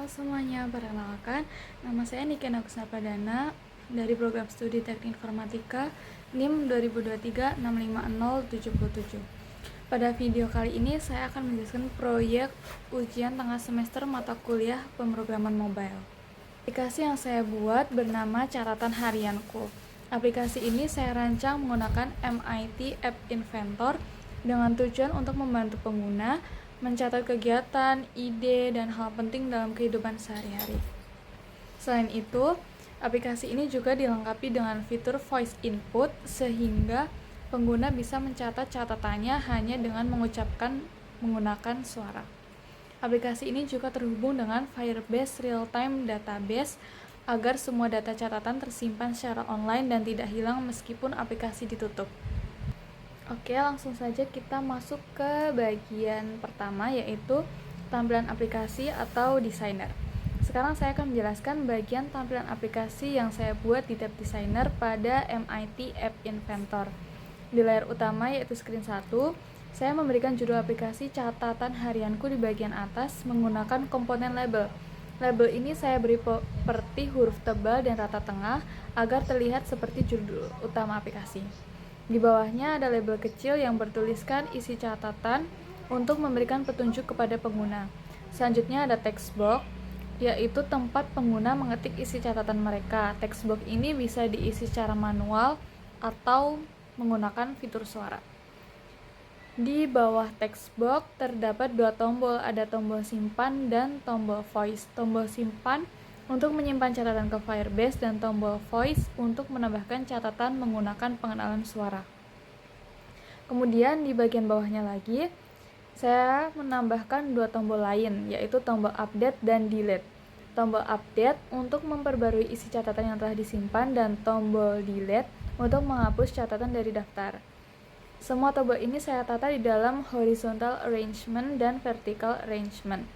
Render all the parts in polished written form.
Halo semuanya, perkenalkan nama saya Nike Nagusna Pradana dari program studi Teknik Informatika NIM 2023-65077. Pada video kali ini saya akan menjelaskan proyek ujian tengah semester mata kuliah pemrograman mobile. Aplikasi yang saya buat bernama Catatan Harianku. Aplikasi ini saya rancang menggunakan MIT App Inventor dengan tujuan untuk membantu pengguna mencatat kegiatan, ide, dan hal penting dalam kehidupan sehari-hari. Selain itu, aplikasi ini juga dilengkapi dengan fitur voice input sehingga pengguna bisa mencatat catatannya hanya dengan menggunakan suara. Aplikasi ini juga terhubung dengan Firebase Real-Time Database agar semua data catatan tersimpan secara online dan tidak hilang meskipun aplikasi ditutup. Oke, langsung saja kita masuk ke bagian pertama, yaitu tampilan aplikasi atau designer. Sekarang saya akan menjelaskan bagian tampilan aplikasi yang saya buat di tab designer pada MIT App Inventor. Di layar utama yaitu screen 1, saya memberikan judul aplikasi Catatan Harianku di bagian atas menggunakan komponen label. Label ini saya beri seperti huruf tebal dan rata tengah agar terlihat seperti judul utama aplikasi. Di bawahnya ada label kecil yang bertuliskan isi catatan untuk memberikan petunjuk kepada pengguna. Selanjutnya ada text box, yaitu tempat pengguna mengetik isi catatan mereka. Text box ini bisa diisi secara manual atau menggunakan fitur suara. Di bawah text box terdapat dua tombol, ada tombol simpan dan tombol voice. Tombol simpan untuk menyimpan catatan ke Firebase dan tombol voice untuk menambahkan catatan menggunakan pengenalan suara. Kemudian di bagian bawahnya lagi, saya menambahkan dua tombol lain, yaitu tombol update dan delete. Tombol update untuk memperbarui isi catatan yang telah disimpan dan tombol delete untuk menghapus catatan dari daftar. Semua tombol ini saya tata di dalam horizontal arrangement dan vertical arrangement,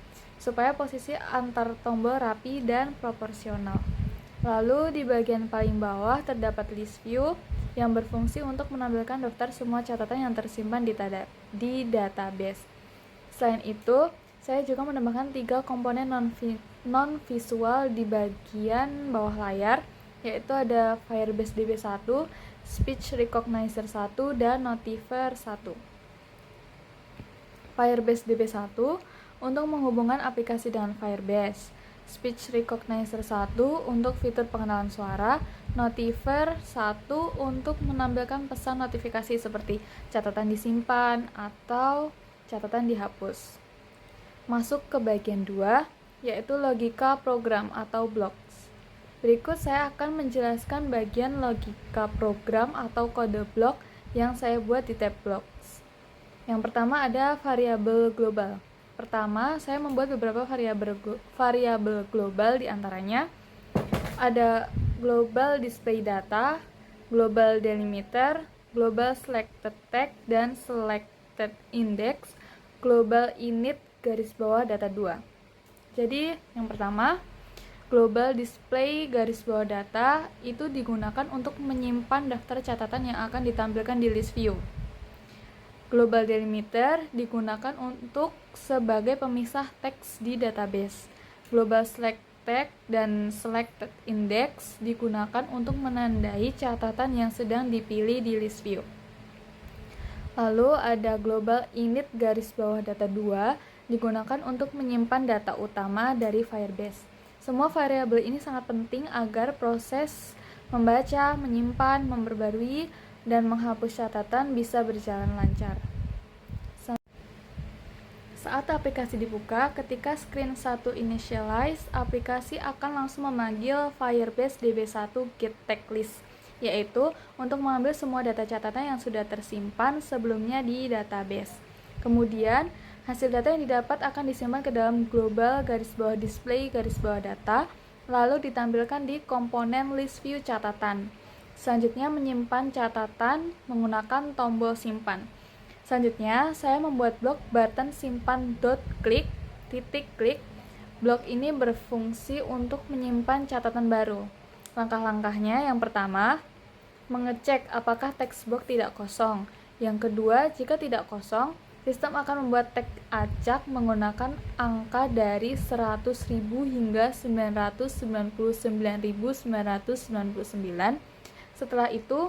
supaya posisi antar tombol rapi dan proporsional. Lalu di bagian paling bawah terdapat list view yang berfungsi untuk menampilkan daftar semua catatan yang tersimpan di database. Selain itu, saya juga menambahkan 3 komponen non-visual di bagian bawah layar, yaitu ada Firebase DB1, Speech Recognizer 1, dan Notifier 1. Firebase DB1 untuk menghubungkan aplikasi dengan Firebase, Speech Recognizer 1 untuk fitur pengenalan suara, Notifier 1 untuk menampilkan pesan notifikasi seperti catatan disimpan atau catatan dihapus. Masuk ke bagian 2, yaitu logika program atau blocks. Berikut saya akan menjelaskan bagian logika program atau kode blok yang saya buat di tab blocks. Yang pertama ada variabel global. Pertama, saya membuat beberapa variabel global, di antaranya ada global display data, global delimiter, global selected tag, dan selected index, global init garis bawah data 2. Jadi, yang pertama, global display garis bawah data itu digunakan untuk menyimpan daftar catatan yang akan ditampilkan di list view. Global delimiter digunakan untuk sebagai pemisah teks di database. Global select tag dan selected index digunakan untuk menandai catatan yang sedang dipilih di list view. Lalu ada global init garis bawah data 2 digunakan untuk menyimpan data utama dari Firebase. Semua variabel ini sangat penting agar proses membaca, menyimpan, memperbarui, dan menghapus catatan bisa berjalan lancar. Saat aplikasi dibuka, ketika screen 1 initialize, aplikasi akan langsung memanggil Firebase DB1 get tag list, yaitu untuk mengambil semua data catatan yang sudah tersimpan sebelumnya di database. Kemudian, hasil data yang didapat akan disimpan ke dalam global garis bawah display garis bawah data, lalu ditampilkan di komponen list view catatan. Selanjutnya menyimpan catatan menggunakan tombol simpan. Selanjutnya, saya membuat blok button simpan .click. Blok ini berfungsi untuk menyimpan catatan baru. Langkah-langkahnya, yang pertama, mengecek apakah text box tidak kosong. Yang kedua, jika tidak kosong, Sistem akan membuat teks acak menggunakan angka dari 100.000 hingga 999.999. Setelah itu,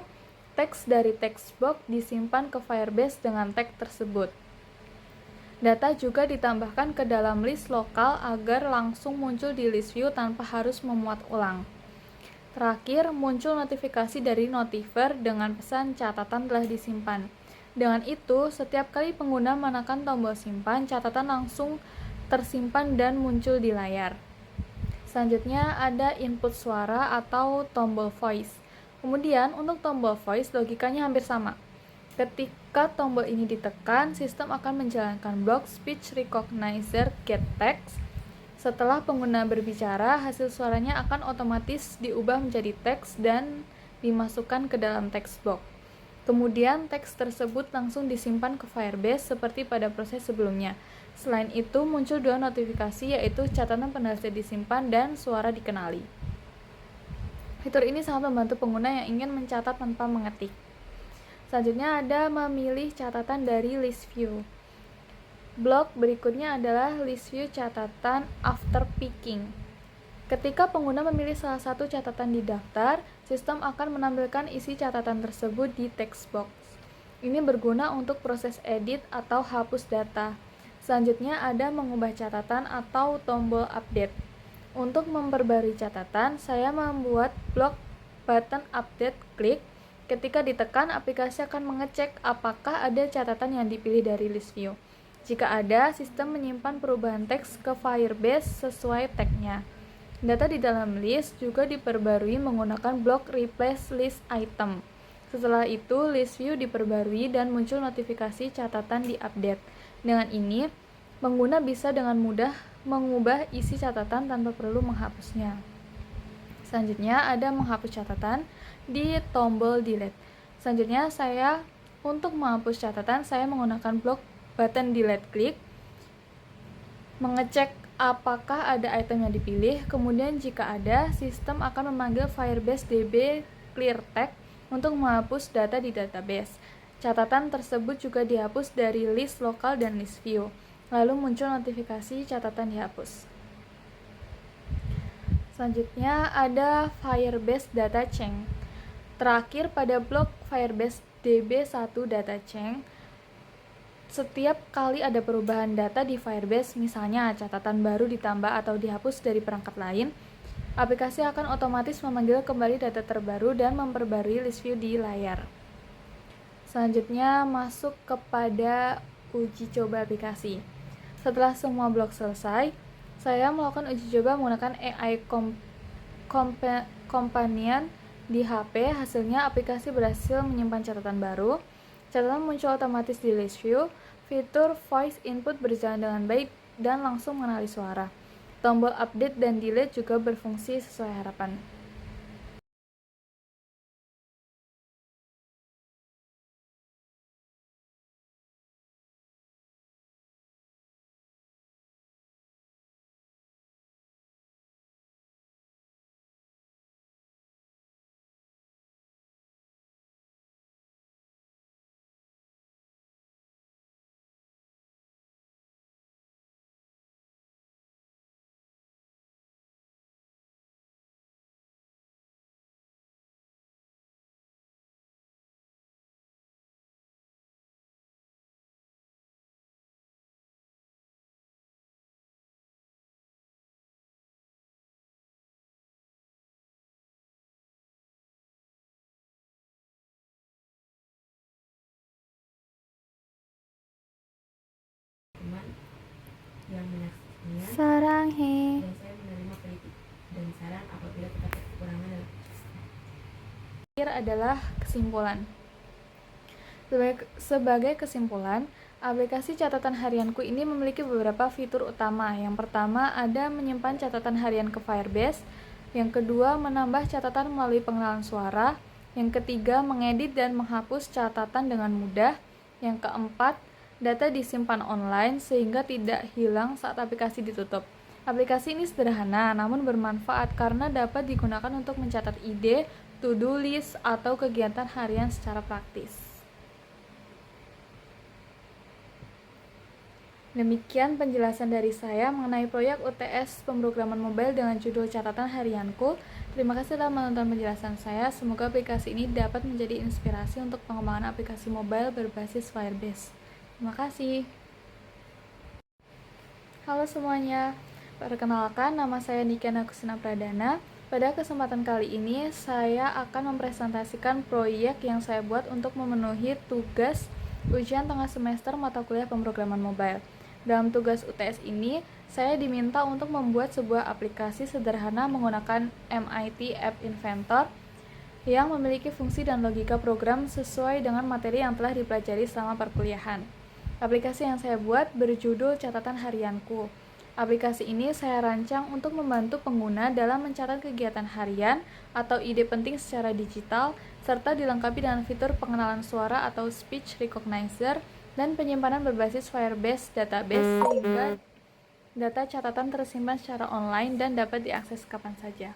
teks dari text box disimpan ke Firebase dengan teks tersebut. Data juga ditambahkan ke dalam list lokal agar langsung muncul di list view tanpa harus memuat ulang. Terakhir, muncul notifikasi dari Notifier dengan pesan catatan telah disimpan. Dengan itu, setiap kali pengguna menekan tombol simpan, catatan langsung tersimpan dan muncul di layar. Selanjutnya ada input suara atau tombol voice. Kemudian, untuk tombol voice logikanya hampir sama. Ketika tombol ini ditekan, sistem akan menjalankan blok speech recognizer get text. Setelah pengguna berbicara, hasil suaranya akan otomatis diubah menjadi teks dan dimasukkan ke dalam text box. Kemudian teks tersebut langsung disimpan ke Firebase seperti pada proses sebelumnya. Selain itu, muncul dua notifikasi, yaitu catatan penhasil disimpan dan suara dikenali. Fitur ini sangat membantu pengguna yang ingin mencatat tanpa mengetik. Selanjutnya ada memilih catatan dari list view. Blok berikutnya adalah list view catatan after picking. Ketika pengguna memilih salah satu catatan di daftar, sistem akan menampilkan isi catatan tersebut di text box. Ini berguna untuk proses edit atau hapus data. Selanjutnya ada mengubah catatan atau tombol update. Untuk memperbarui catatan, saya membuat blok button update klik. Ketika ditekan, aplikasi akan mengecek apakah ada catatan yang dipilih dari list view. Jika ada, sistem menyimpan perubahan teks ke Firebase sesuai tagnya. Data di dalam list juga diperbarui menggunakan blok replace list item. Setelah itu, list view diperbarui dan muncul notifikasi catatan di-update. Dengan ini, pengguna bisa dengan mudah mengubah isi catatan tanpa perlu menghapusnya. Selanjutnya ada menghapus catatan di tombol delete. Selanjutnya untuk menghapus catatan, saya menggunakan blok button delete klik, mengecek apakah ada item yang dipilih. Kemudian jika ada, sistem akan memanggil Firebase DB clear tag untuk menghapus data di database. Catatan tersebut juga dihapus dari list lokal dan list view. Lalu muncul notifikasi catatan dihapus. Selanjutnya ada Firebase Data Change. Terakhir pada blok Firebase DB1 Data Change, setiap kali ada perubahan data di Firebase, misalnya catatan baru ditambah atau dihapus dari perangkat lain, aplikasi akan otomatis memanggil kembali data terbaru dan memperbarui list view di layar. Selanjutnya masuk kepada uji coba aplikasi. Setelah semua blok selesai, saya melakukan uji coba menggunakan AI Companion di HP. Hasilnya, aplikasi berhasil menyimpan catatan baru. Catatan muncul otomatis di list view. Fitur voice input berjalan dengan baik dan langsung mengenali suara. Tombol update dan delete juga berfungsi sesuai harapan. Yang menyaksikannya Sarang he. dan saya menerima kritik dan saran apabila terdapat kekurangan dalam Terakhir adalah kesimpulan. Sebagai kesimpulan, aplikasi catatan harianku ini memiliki beberapa fitur utama. Yang pertama ada menyimpan catatan harian ke Firebase. Yang kedua, menambah catatan melalui pengenalan suara. Yang ketiga, mengedit dan menghapus catatan dengan mudah. Yang keempat, data disimpan online sehingga tidak hilang saat aplikasi ditutup. Aplikasi ini sederhana namun bermanfaat karena dapat digunakan untuk mencatat ide, to-do list, atau kegiatan harian secara praktis. Demikian penjelasan dari saya mengenai proyek UTS pemrograman mobile dengan judul catatan harianku. Terima kasih telah menonton penjelasan saya. Semoga aplikasi ini dapat menjadi inspirasi untuk pengembangan aplikasi mobile berbasis Firebase. Terima kasih. Halo semuanya, perkenalkan nama saya Niken Agustina Pradana. Pada kesempatan kali ini, saya akan mempresentasikan proyek yang saya buat untuk memenuhi tugas ujian tengah semester mata kuliah pemrograman mobile. Dalam tugas UTS ini, saya diminta untuk membuat sebuah aplikasi sederhana menggunakan MIT App Inventor yang memiliki fungsi dan logika program sesuai dengan materi yang telah dipelajari selama perkuliahan. Aplikasi yang saya buat berjudul Catatan Harianku. Aplikasi ini saya rancang untuk membantu pengguna dalam mencatat kegiatan harian atau ide penting secara digital, serta dilengkapi dengan fitur pengenalan suara atau speech recognizer dan penyimpanan berbasis Firebase database sehingga data catatan tersimpan secara online dan dapat diakses kapan saja.